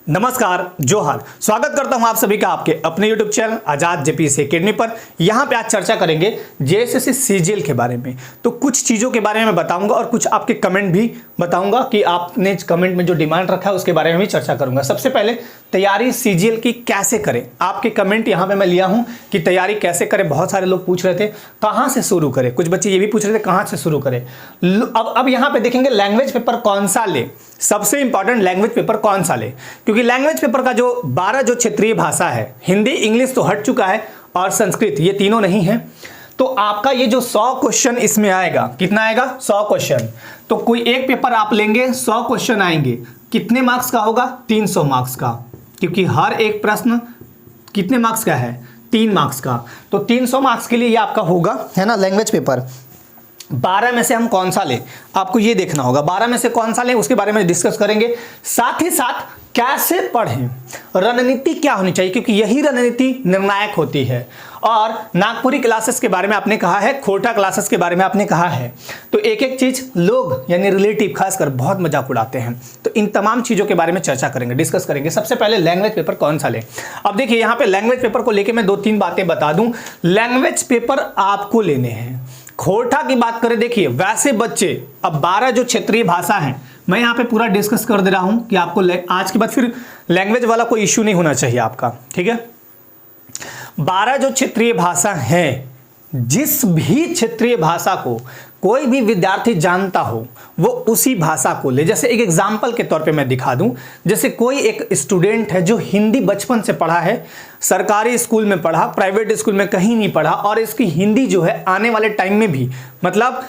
नमस्कार, जोहार। स्वागत करता हूं आप सभी का आपके अपने YouTube चैनल आजाद जेपीएससी एकेडमी पर। यहां पे आज चर्चा करेंगे जेएसएससी सीजीएल के बारे में। तो कुछ चीज़ों के बारे में बताऊंगा और कुछ आपके कमेंट भी बताऊंगा कि आपने कमेंट में जो डिमांड रखा है उसके बारे में भी चर्चा करूंगा। सबसे पहले तैयारी सीजीएल की कैसे करें, आपके कमेंट यहाँ पे मैं लिया हूँ कि तैयारी कैसे करें। बहुत सारे लोग पूछ रहे थे कहाँ से शुरू करें, कुछ बच्चे ये भी पूछ रहे थे कहाँ से शुरू करें। अब यहाँ पे देखेंगे लैंग्वेज पेपर कौन सा ले, सबसे इंपॉर्टेंट लैंग्वेज पेपर कौन सा ले, क्योंकि लैंग्वेज पेपर का जो 12 जो क्षेत्रीय भाषा है, हिंदी इंग्लिश तो हट चुका है और संस्कृत, ये तीनों नहीं है। तो आपका ये जो 100 क्वेश्चन इसमें आएगा, कितना आएगा 100 क्वेश्चन। तो कोई एक पेपर आप लेंगे 100 क्वेश्चन आएंगे, कितने मार्क्स का होगा 300 मार्क्स का, क्योंकि हर एक प्रश्न कितने मार्क्स का है 3 मार्क्स का। तो 300 मार्क्स के लिए ये आपका होगा, है ना, लैंग्वेज पेपर। 12 में से हम कौन सा लें, आपको ये देखना होगा 12 में से कौन सा लें, उसके बारे में डिस्कस करेंगे। साथ ही साथ कैसे पढ़ें, रणनीति क्या होनी चाहिए, क्योंकि यही रणनीति निर्णायक होती है। और नागपुरी क्लासेस के बारे में आपने कहा है, खोटा क्लासेस के बारे में आपने कहा है। तो एक एक चीज लोग यानी रिलेटिव खासकर बहुत मजाक उड़ाते हैं। तो इन तमाम चीजों के बारे में चर्चा करेंगे, डिस्कस करेंगे। सबसे पहले लैंग्वेज पेपर कौन सा लें। अब देखिए यहाँ पे लैंग्वेज पेपर को लेकर मैं 2-3 बातें बता दूं। लैंग्वेज पेपर आपको लेने हैं। खोटा की बात करें, देखिए वैसे बच्चे अब 12 जो क्षेत्रीय भाषा है, मैं यहाँ पे पूरा डिस्कस कर दे रहा हूँ कि आपको आज के बाद फिर लैंग्वेज वाला कोई इश्यू नहीं होना चाहिए आपका, ठीक है। 12 जो क्षेत्रीय भाषा है, जिस भी क्षेत्रीय भाषा को कोई भी विद्यार्थी जानता हो वो उसी भाषा को ले। जैसे एक एग्जाम्पल के तौर पे मैं दिखा दूं, जैसे कोई एक स्टूडेंट है जो हिंदी बचपन से पढ़ा है, सरकारी स्कूल में पढ़ा, प्राइवेट स्कूल में कहीं नहीं पढ़ा, और इसकी हिंदी जो है आने वाले टाइम में भी, मतलब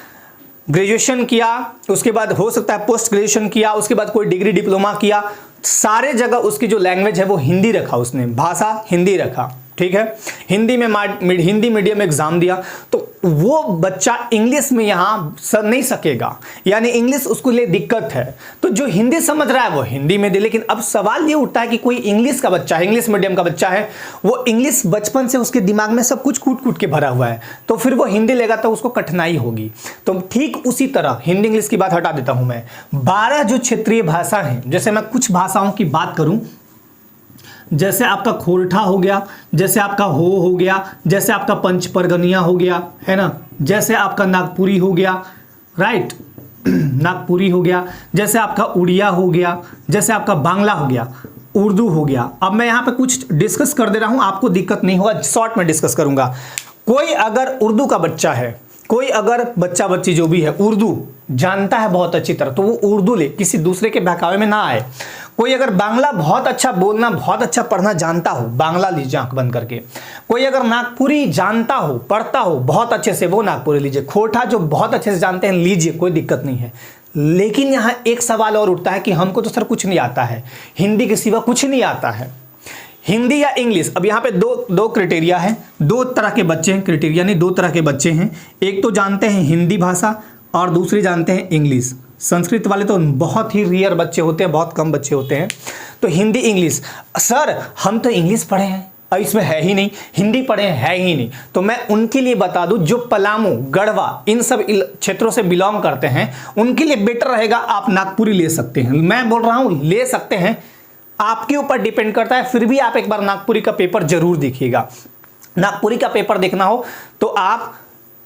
ग्रेजुएशन किया, उसके बाद हो सकता है पोस्ट ग्रेजुएशन किया, उसके बाद कोई डिग्री डिप्लोमा किया, सारे जगह उसकी जो लैंग्वेज है वो हिंदी रखा, उसने भाषा हिंदी रखा, ठीक है। हिंदी में हिंदी मीडियम एग्जाम दिया, तो वो बच्चा इंग्लिश में यहाँ सर नहीं सकेगा, यानी इंग्लिश उसको लिए दिक्कत है। तो जो हिंदी समझ रहा है वो हिंदी में दे। लेकिन अब सवाल ये उठता है कि कोई इंग्लिश का बच्चा है, इंग्लिश मीडियम का बच्चा है, वो इंग्लिश बचपन से उसके दिमाग में सब कुछ कूट कूट के भरा हुआ है, तो फिर वो हिंदी लेगा तो उसको कठिनाई होगी। तो ठीक उसी तरह हिंदी इंग्लिश की बात हटा देता हूं मैं। 12 जो क्षेत्रीय भाषा है, जैसे मैं कुछ भाषाओं की बात करूं, जैसे आपका खोरठा हो गया, जैसे आपका हो गया, जैसे आपका पंच परगनिया हो गया, है ना, जैसे आपका नागपुरी हो गया, राइट नागपुरी हो गया, जैसे आपका उड़िया हो गया, जैसे आपका बांग्ला हो गया, उर्दू हो गया। अब मैं यहाँ पे कुछ डिस्कस कर दे रहा हूँ, आपको दिक्कत नहीं होगा, शॉर्ट में डिस्कस करूंगा। कोई अगर उर्दू का बच्चा है, कोई अगर बच्चा बच्ची जो भी है उर्दू जानता है बहुत अच्छी तरह, तो वो उर्दू ले, किसी दूसरे के बहकावे में ना आए। कोई अगर बांग्ला बहुत अच्छा बोलना, बहुत अच्छा पढ़ना जानता हो, बांग्ला लीजिए आंख बंद करके। कोई अगर नागपुरी जानता हो, पढ़ता हो बहुत अच्छे से, वो नागपुरी लीजिए। खोटा जो बहुत अच्छे से जानते हैं लीजिए, कोई दिक्कत नहीं है। लेकिन यहाँ एक सवाल और उठता है कि हमको तो सर कुछ नहीं आता है, हिंदी के सिवा कुछ नहीं आता है, हिंदी या इंग्लिश। अब यहाँ पे दो क्राइटेरिया है, 2 तरह के बच्चे हैं, क्राइटेरिया नहीं 2 तरह के बच्चे हैं। एक तो जानते हैं हिंदी भाषा और दूसरी जानते हैं इंग्लिश। संस्कृत वाले तो बहुत ही रेयर बच्चे होते हैं, बहुत कम बच्चे होते हैं। तो हिंदी इंग्लिश, सर हम तो इंग्लिश पढ़े हैं और इसमें है ही नहीं, हिंदी पढ़े है ही नहीं। तो मैं उनके लिए बता दूं, जो पलामू, गढ़वा इन सब क्षेत्रों से बिलोंग करते हैं, उनके लिए बेटर रहेगा आप नागपुरी ले सकते हैं। मैं बोल रहा हूं ले सकते हैं, आपके ऊपर डिपेंड करता है। फिर भी आप एक बार नागपुरी का पेपर जरूर देखिएगा। नागपुरी का पेपर देखना हो तो आप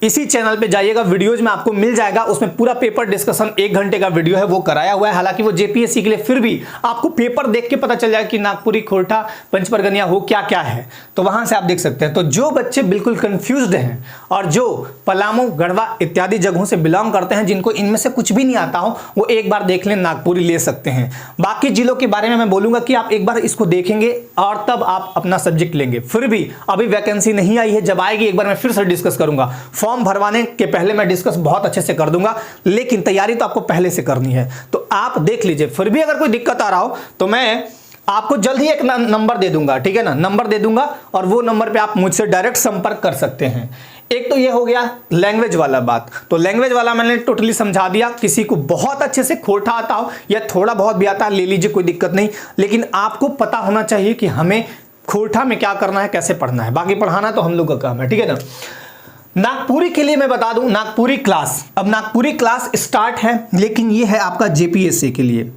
इसी चैनल पे जाइएगा, वीडियोज में आपको मिल जाएगा, उसमें पूरा पेपर डिस्कशन 1 घंटे का वीडियो है, वो कराया हुआ है। हालांकि वो जेपीएससी के लिए, फिर भी आपको पेपर देख के पता चल जाएगा कि नागपुरी, खोरठा, पंचपरगनिया हो क्या क्या है, तो वहां से आप देख सकते हैं। तो जो बच्चे बिल्कुल कंफ्यूज्ड हैं और जो पलामू, गढ़वा इत्यादि जगहों से बिलोंग करते हैं, जिनको इनमें से कुछ भी नहीं आता हो, वो एक बार देख लें, नागपुरी ले सकते हैं। बाकी जिलों के बारे में मैं बोलूंगा कि आप एक बार इसको देखेंगे और तब आप अपना सब्जेक्ट लेंगे। फिर भी अभी वैकेंसी नहीं आई है, जब आएगी एक बार मैं फिर से डिस्कस करूंगा। फॉर्म भरवाने के पहले मैं डिस्कस बहुत अच्छे से कर दूंगा, लेकिन तैयारी तो आपको पहले से करनी है। तो आप देख लीजिए, फिर भी अगर कोई दिक्कत आ रहा हो तो मैं आपको जल्द ही एक नंबर दे दूंगा, ठीक है ना, नंबर दे दूंगा, और वो नंबर पे आप मुझसे डायरेक्ट संपर्क कर सकते हैं। एक तो ये हो गया लैंग्वेज वाला बात। तो लैंग्वेज वाला मैंने टोटली समझा दिया। किसी को बहुत अच्छे से खोटा आता हो या थोड़ा बहुत भी आता है, ले लीजिए, कोई दिक्कत नहीं। लेकिन आपको पता होना चाहिए कि हमें खोटा में क्या करना है, कैसे पढ़ना है। बाकी पढ़ाना तो हम लोग का काम है, ठीक है ना। नागपुरी के लिए मैं बता दूं, नागपुरी क्लास, अब नागपुरी क्लास स्टार्ट है, लेकिन ये है आपका जेपीएससी के लिए।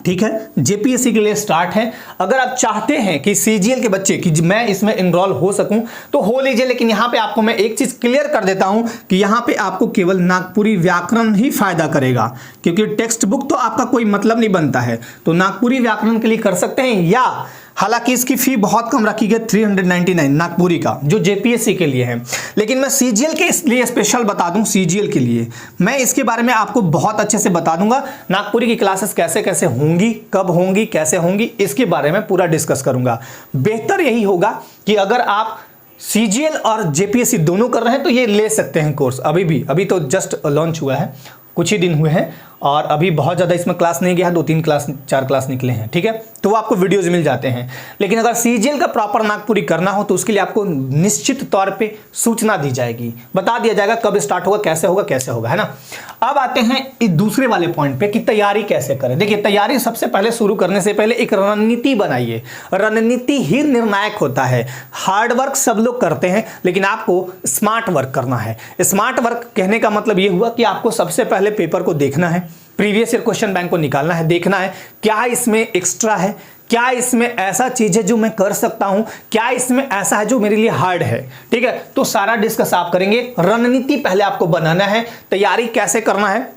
ठीक है, जेपीएससी के लिए स्टार्ट है। अगर आप चाहते हैं कि सीजीएल के बच्चे कि मैं इसमें इनरोल हो सकूं तो हो लीजिए, लेकिन यहां पे आपको मैं एक चीज क्लियर कर देता हूं कि यहां पे आपको केवल नागपुरी व्याकरण ही फायदा करेगा, क्योंकि टेक्स्ट बुक तो आपका कोई मतलब नहीं बनता है। तो नागपुरी व्याकरण के लिए कर सकते हैं, या हालांकि इसकी फी बहुत कम रखी गई 399 नागपुरी का, जो जेपीएससी के लिए है। लेकिन मैं सीजीएल के इसलिए स्पेशल बता दूं, सीजीएल के लिए मैं इसके बारे में आपको बहुत अच्छे से बता दूंगा। नागपुरी की क्लासेस कैसे कैसे होंगी, कब होंगी, कैसे होंगी, इसके बारे में पूरा डिस्कस करूंगा। बेहतर यही होगा कि अगर आप सीजीएल और जेपीएससी दोनों कर रहे हैं तो ये ले सकते हैं कोर्स। अभी तो जस्ट लॉन्च हुआ है, कुछ ही दिन हुए हैं और अभी बहुत ज़्यादा इसमें क्लास नहीं गया है, 2-3 क्लास 4 क्लास निकले हैं, ठीक है, तो वो आपको वीडियोज मिल जाते हैं। लेकिन अगर सीजीएल का प्रॉपर नागपुरी करना हो तो उसके लिए आपको निश्चित तौर पे सूचना दी जाएगी, बता दिया जाएगा कब स्टार्ट होगा, कैसे होगा, है ना। अब आते हैं इस दूसरे वाले पॉइंट पे कि तैयारी कैसे करें। देखिए, तैयारी सबसे पहले शुरू करने से पहले एक रणनीति बनाइए। रणनीति ही निर्णायक होता है। हार्ड वर्क सब लोग करते हैं, लेकिन आपको स्मार्ट वर्क करना है। स्मार्ट वर्क कहने का मतलब ये हुआ कि आपको सबसे पहले पेपर को देखना है, प्रीवियस ईयर क्वेश्चन बैंक को निकालना है, देखना है क्या इसमें एक्स्ट्रा है, क्या इसमें ऐसा चीज है जो मैं कर सकता हूं, क्या इसमें ऐसा है जो मेरे लिए हार्ड है, ठीक है। तो सारा डिस्कस आप करेंगे। रणनीति पहले आपको बनाना है। तैयारी कैसे करना है,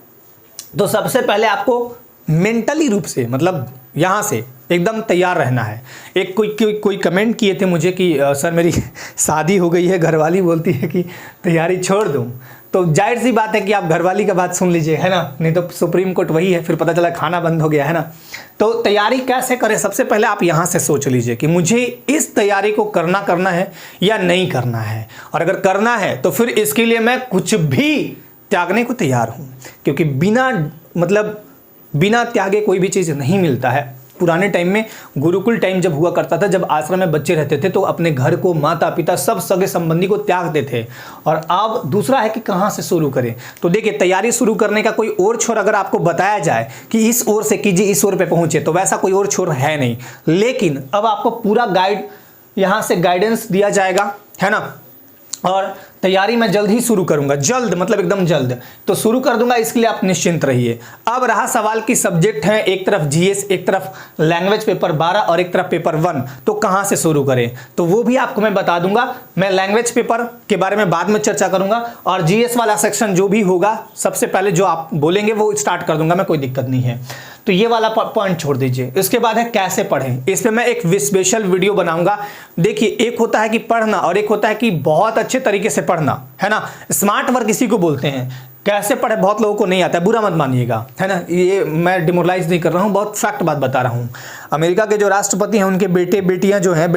तो सबसे पहले आपको मेंटली रूप से, मतलब यहां से एकदम तैयार रहना है। एक कोई कमेंट किए थे मुझे कि सर मेरी शादी हो गई है, घरवाली बोलती है कि तैयारी छोड़ दूं। तो जाहिर सी बात है कि आप घरवाली का बात सुन लीजिए, है ना, नहीं तो सुप्रीम कोर्ट वही है, फिर पता चला खाना बंद हो गया, है ना। तो तैयारी कैसे करें, सबसे पहले आप यहां से सोच लीजिए कि मुझे इस तैयारी को करना है या नहीं करना है। और अगर करना है तो फिर इसके लिए मैं कुछ भी त्यागने को तैयार हूं, क्योंकि बिना त्यागे कोई भी चीज़ नहीं मिलता है। पुराने टाइम में गुरुकुल टाइम जब हुआ करता था, जब आश्रम में बच्चे रहते थे तो अपने घर को, माता पिता, सब सगे संबंधी को त्यागते थे। और अब दूसरा है कि कहाँ से शुरू करें। तो देखिए, तैयारी शुरू करने का कोई और छोर अगर आपको बताया जाए कि इस ओर से कीजिए, इस ओर पे पहुंचे, तो वैसा कोई और छोर है नहीं। लेकिन अब आपको पूरा गाइड यहाँ से गाइडेंस दिया जाएगा, है ना। और तैयारी मैं जल्द ही शुरू करूंगा, जल्द मतलब एकदम जल्द तो शुरू कर दूंगा, इसके लिए आप निश्चिंत रहिए। अब रहा सवाल की सब्जेक्ट है, एक तरफ जीएस, एक तरफ लैंग्वेज पेपर 12 और एक तरफ पेपर 1, तो कहां से शुरू करें, तो वो भी आपको मैं बता दूंगा। मैं लैंग्वेज पेपर के बारे में बाद में चर्चा करूंगा, और जीएस वाला सेक्शन जो भी होगा सबसे पहले जो आप बोलेंगे वो स्टार्ट कर दूंगा मैं, कोई दिक्कत नहीं है। तो ये वाला पॉइंट छोड़ दीजिए। इसके बाद है कैसे पढ़ें, इस पे मैं एक स्पेशल वीडियो बनाऊंगा। देखिए, एक होता है कि पढ़ना और एक होता है कि बहुत अच्छे तरीके से पढ़ना, है ना। स्मार्ट वर्क इसी को बोलते हैं। कैसे पढ़े बहुत लोगों को नहीं आता है, बुरा मत मानिएगा, है ना। ये मैं डिमोरलाइज नहीं कर रहा हूँ, बहुत फैक्ट बात बता रहा हूँ। अमेरिका के जो राष्ट्रपति हैं उनके बेटियां जो हैं,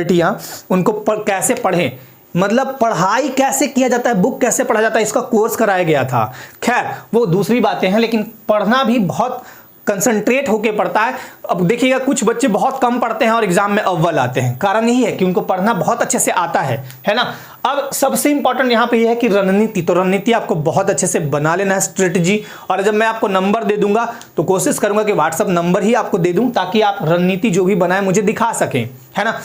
उनको कैसे पढ़ें, मतलब पढ़ाई कैसे किया जाता है, बुक कैसे पढ़ा जाता है, इसका कोर्स कराया गया था। खैर वो दूसरी बातें हैं, लेकिन पढ़ना भी बहुत कंसंट्रेट होके पढ़ता है। अब देखिएगा, कुछ बच्चे बहुत कम पढ़ते हैं और एग्जाम में अव्वल आते हैं, कारण यही है कि उनको पढ़ना बहुत अच्छे से आता है ना। अब सबसे इंपॉर्टेंट यहाँ पे ये है कि रणनीति, तो रणनीति आपको बहुत अच्छे से बना लेना है, स्ट्रेटजी। और जब मैं आपको नंबर दे दूंगा तो कोशिश करूंगा कि व्हाट्सएप नंबर ही आपको दे दूं, ताकि आप रणनीति जो भी बनाए मुझे दिखा सकें, है ना।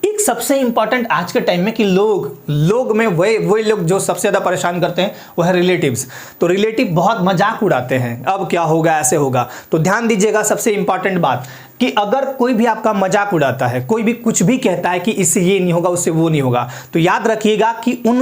एक सबसे इंपॉर्टेंट आज के टाइम में कि लोग में वही लोग जो सबसे ज्यादा परेशान करते हैं वो है रिलेटिव्स। तो रिलेटिव बहुत मजाक उड़ाते हैं, अब क्या होगा, ऐसे होगा। तो ध्यान दीजिएगा, सबसे इंपॉर्टेंट बात कि अगर कोई भी आपका मजाक उड़ाता है, कोई भी कुछ भी कहता है कि इससे ये नहीं होगा, उससे वो नहीं होगा, तो याद रखिएगा कि उन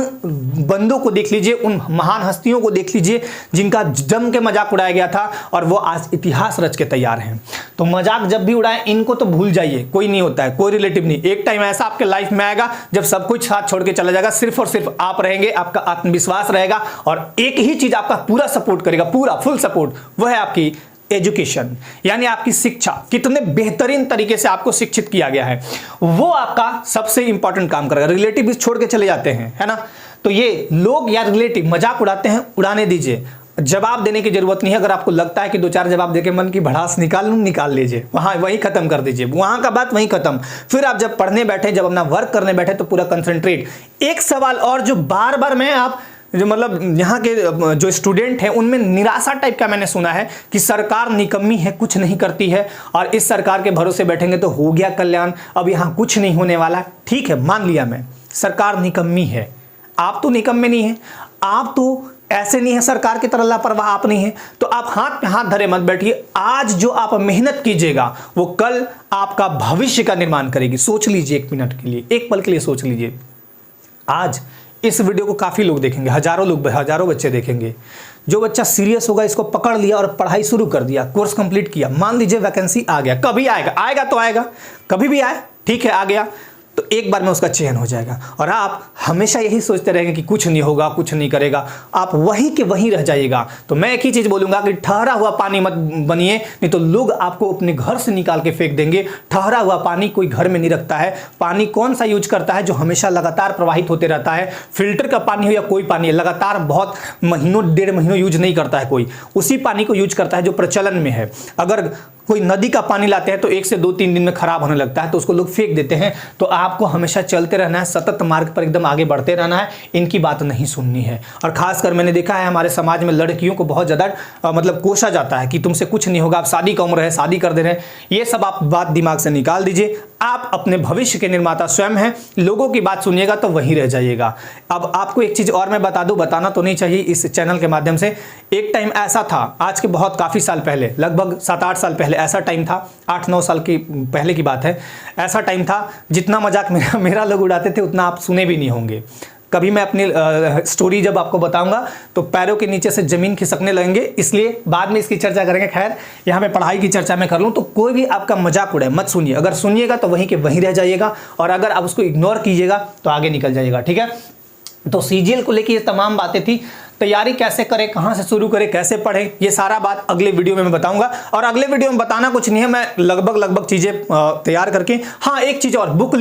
बंदों को देख लीजिए, उन महान हस्तियों को देख लीजिए जिनका जम के मजाक उड़ाया गया था और वो आज इतिहास रच के तैयार हैं। तो मजाक जब भी उड़ाए, इनको तो भूल जाइए, कोई नहीं होता है, कोई रिलेटिव नहीं। एक टाइम ऐसा आपके लाइफ में आएगा जब सब कुछ साथ छोड़ के चला जाएगा, सिर्फ और सिर्फ आप रहेंगे, आपका आत्मविश्वास रहेगा और एक ही चीज आपका पूरा सपोर्ट करेगा, पूरा फुल सपोर्ट, वह है आपकी एजुकेशन, यानी आपकी शिक्षा। कितने बेहतरीन तरीके से आपको शिक्षित किया गया है, वो आपका सबसे इंपॉर्टेंट काम करेगा। रिलेटिव छोड़ के चले जाते हैं, है ना। तो ये लोग या रिलेटिव मजाक उड़ाते हैं, उड़ाने दीजिए, जवाब देने की जरूरत नहीं है। अगर आपको लगता है कि 2-4 जवाब देके मन की भड़ास निकाल लीजिए, वहीं खत्म कर दीजिए, वहां का बात वहीं खत्म। फिर आप जब पढ़ने बैठे, जब अपना वर्क करने बैठे, तो पूरा कंसंट्रेट। एक सवाल और जो बार बार मैं आप जो मतलब यहाँ के जो स्टूडेंट हैं उनमें निराशा टाइप का मैंने सुना है कि सरकार निकम्मी है, कुछ नहीं करती है और इस सरकार के भरोसे बैठेंगे तो हो गया कल्याण, अब यहाँ कुछ नहीं होने वाला। ठीक है, मान लिया मैं, सरकार निकम्मी है, आप तो निकम्मे नहीं है, आप तो ऐसे नहीं है सरकार की तरह लापरवाह आप नहीं है, तो आप हाथ में हाथ धरे मत बैठिए। आज जो आप मेहनत कीजिएगा वो कल आपका भविष्य का निर्माण करेगी। सोच लीजिए, 1 मिनट के लिए, एक पल के लिए सोच लीजिए। आज इस वीडियो को काफी लोग देखेंगे, हजारों लोग, हजारों बच्चे देखेंगे। जो बच्चा सीरियस होगा, इसको पकड़ लिया और पढ़ाई शुरू कर दिया, कोर्स कंप्लीट किया, मान लीजिए वैकेंसी आ गया, कभी आएगा, आएगा तो आएगा, कभी भी आए, ठीक है, आ गया तो एक बार में उसका चयन हो जाएगा। और आप हमेशा यही सोचते रहेंगे कि कुछ नहीं होगा, कुछ नहीं करेगा, आप वहीं के वहीं रह जाइएगा। तो मैं एक ही चीज बोलूंगा कि ठहरा हुआ पानी मत बनिए, नहीं तो लोग आपको अपने घर से निकाल के फेंक देंगे। ठहरा हुआ पानी कोई घर में नहीं रखता है। पानी कौन सा यूज करता है? जो हमेशा लगातार प्रवाहित होते रहता है। फिल्टर का पानी हो या कोई पानी, लगातार बहुत महीनों, 1.5 महीनों यूज नहीं करता है कोई, उसी पानी को यूज करता है जो प्रचलन में है। अगर कोई नदी का पानी लाते हैं तो 1 से 2-3 दिन में खराब होने लगता है, तो उसको लोग फेंक देते हैं। तो आपको हमेशा चलते रहना है, सतत मार्ग पर एकदम आगे बढ़ते रहना है, इनकी बात नहीं सुननी है। और खासकर मैंने देखा है हमारे समाज में लड़कियों को बहुत ज़्यादा मतलब कोसा जाता है कि तुमसे कुछ नहीं होगा, आप शादी का उम्र है, शादी कर दे रहे हैं। ये सब आप बात दिमाग से निकाल दीजिए। आप अपने भविष्य के निर्माता स्वयं हैं। लोगों की बात सुनिएगा तो वहीं रह जाइएगा। अब आपको एक चीज़ और मैं बता दूं, बताना तो नहीं चाहिए इस चैनल के माध्यम से। एक टाइम ऐसा था, आज के बहुत काफ़ी साल पहले, लगभग 7-8 साल पहले ऐसा टाइम था, 8-9 साल की पहले की बात है, ऐसा टाइम था जितना मजाक मेरा लोग उड़ाते थे उतना आप सुने भी नहीं होंगे। कभी मैं अपनी स्टोरी जब आपको बताऊंगा तो पैरों के नीचे से जमीन खिसकने लगेंगे, इसलिए बाद में इसकी चर्चा करेंगे। खैर, यहाँ पे पढ़ाई की चर्चा मैं कर लूँ, तो कोई भी आपका मजाक उड़ाए मत सुनिए। अगर सुनिएगा तो वहीं के वहीं रह जाइएगा, और अगर आप उसको इग्नोर कीजिएगा तो आगे निकल जाइएगा, ठीक है। तो सीजीएल को लेकर ये तमाम बातें थी। तैयारी कैसे करें, कहाँ से शुरू करें, कैसे पढ़ें, ये सारा बात अगले वीडियो में मैं बताऊंगा। और अगले वीडियो में बताना कुछ नहीं है, मैं लगभग चीज़ें तैयार करके, हाँ एक चीज़ और, बुक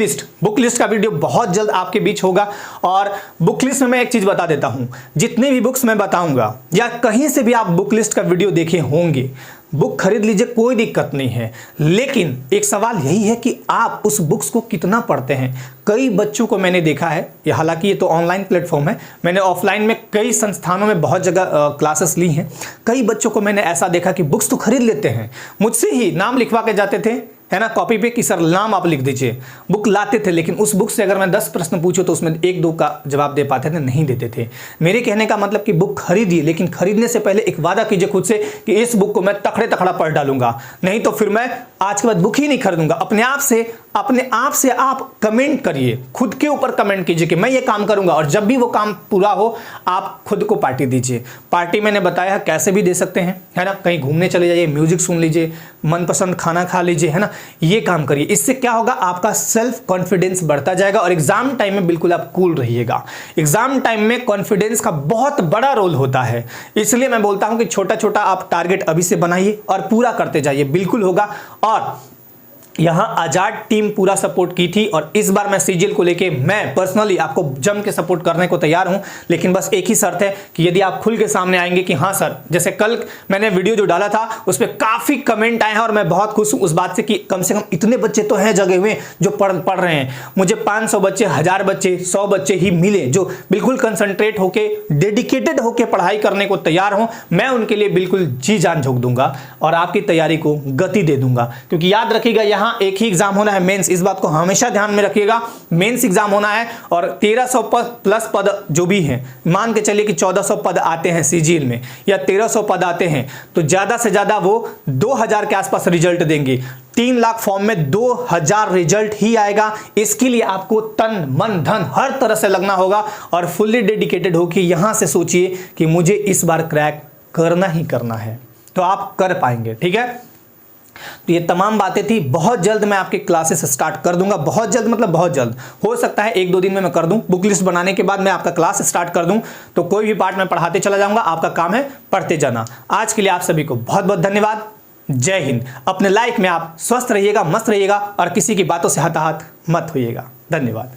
लिस्ट का वीडियो बहुत जल्द आपके बीच होगा। और बुक लिस्ट में मैं एक चीज़ बता देता हूँ, जितने भी बुक्स मैं बताऊंगा या कहीं से भी आप बुक लिस्ट का वीडियो देखे होंगे, बुक खरीद लीजिए, कोई दिक्कत नहीं है। लेकिन एक सवाल यही है कि आप उस बुक्स को कितना पढ़ते हैं। कई बच्चों को मैंने देखा है, हालांकि ये तो ऑनलाइन प्लेटफॉर्म है, मैंने ऑफलाइन में कई संस्थानों में बहुत जगह क्लासेस ली हैं। कई बच्चों को मैंने ऐसा देखा कि बुक्स तो खरीद लेते हैं, मुझसे ही नाम लिखवा के जाते थे, है ना, कॉपी पे कि सर नाम आप लिख दीजिए। बुक लाते थे, लेकिन उस बुक से अगर मैं 10 प्रश्न पूछूं तो उसमें 1-2 का जवाब दे पाते थे, नहीं देते थे। मेरे कहने का मतलब कि बुक खरीदिए, लेकिन खरीदने से पहले एक वादा कीजिए खुद से कि इस बुक को मैं तखड़े तखड़ा पढ़ डालूंगा, नहीं तो फिर मैं आज के बाद बुक ही नहीं खरीदूंगा। अपने आप से आप कमेंट करिए, खुद के ऊपर कमेंट कीजिए कि मैं ये काम करूंगा, और जब भी वो काम पूरा हो आप खुद को पार्टी दीजिए। पार्टी मैंने बताया कैसे भी दे सकते हैं, है ना, कहीं घूमने चले जाइए, म्यूजिक सुन लीजिए, मनपसंद खाना खा लीजिए, है ना, ये काम करिए। इससे क्या होगा, आपका सेल्फ कॉन्फिडेंस बढ़ता जाएगा और एग्जाम टाइम में बिल्कुल आप कूल रहिएगा। एग्जाम टाइम में कॉन्फिडेंस का बहुत बड़ा रोल होता है, इसलिए मैं बोलता हूं कि छोटा छोटा आप टारगेट अभी से बनाइए और पूरा करते जाइए, बिल्कुल होगा। और यहाँ आजाद टीम पूरा सपोर्ट की थी, और इस बार मैं सीजीएल को लेके मैं पर्सनली आपको जम के सपोर्ट करने को तैयार हूं। लेकिन बस एक ही शर्त है कि यदि आप खुल के सामने आएंगे कि हाँ सर, जैसे कल मैंने वीडियो जो डाला था उस पर काफी कमेंट आए हैं, और मैं बहुत खुश हूं उस बात से कि कम से कम इतने बच्चे तो हैं जगे हुए जो पढ़ रहे हैं। मुझे 500 बच्चे, 1000 बच्चे, 100 बच्चे ही मिले जो बिल्कुल कंसंट्रेट होके, डेडिकेटेड होके पढ़ाई करने को तैयार हों। मैं उनके लिए बिल्कुल जी जान झोंक दूंगा और आपकी तैयारी को गति दे दूंगा। क्योंकि याद रखिएगा, यहाँ एक ही एग्जाम होना है, मेंस, इस बात को हमेशा ध्यान में रखिएगा। मेंस एग्जाम होना है, और 1300 प्लस पद जो भी हैं, मान के चलिए कि 1400 पद आते हैं सीजीएल में, या 1300 पद आते हैं, तो ज्यादा से ज्यादा वो 2000 के आसपास रिजल्ट देंगे। 3 लाख फॉर्म में 2000 रिजल्ट ही आएगा। इसके लिए आपको तन मन धन हर तरह से लगना होगा, और फुल्ली डेडिकेटेड होकर यहां से सोचिए कि मुझे इस बार क्रैक करना ही करना है, तो आप कर पाएंगे, ठीक है। तो ये तमाम बातें थी। बहुत जल्द मैं आपके क्लासेस स्टार्ट कर दूंगा, बहुत जल्द मतलब बहुत जल्द, हो सकता है 1-2 दिन में मैं कर दूं। बुक लिस्ट बनाने के बाद मैं आपका क्लास स्टार्ट कर दूं, तो कोई भी पार्ट में पढ़ाते चला जाऊंगा, आपका काम है पढ़ते जाना। आज के लिए आप सभी को बहुत बहुत धन्यवाद। जय हिंद। अपने लाइफ में आप स्वस्थ रहिएगा, मस्त रहिएगा, और किसी की बातों से हताहत मत होइएगा। धन्यवाद।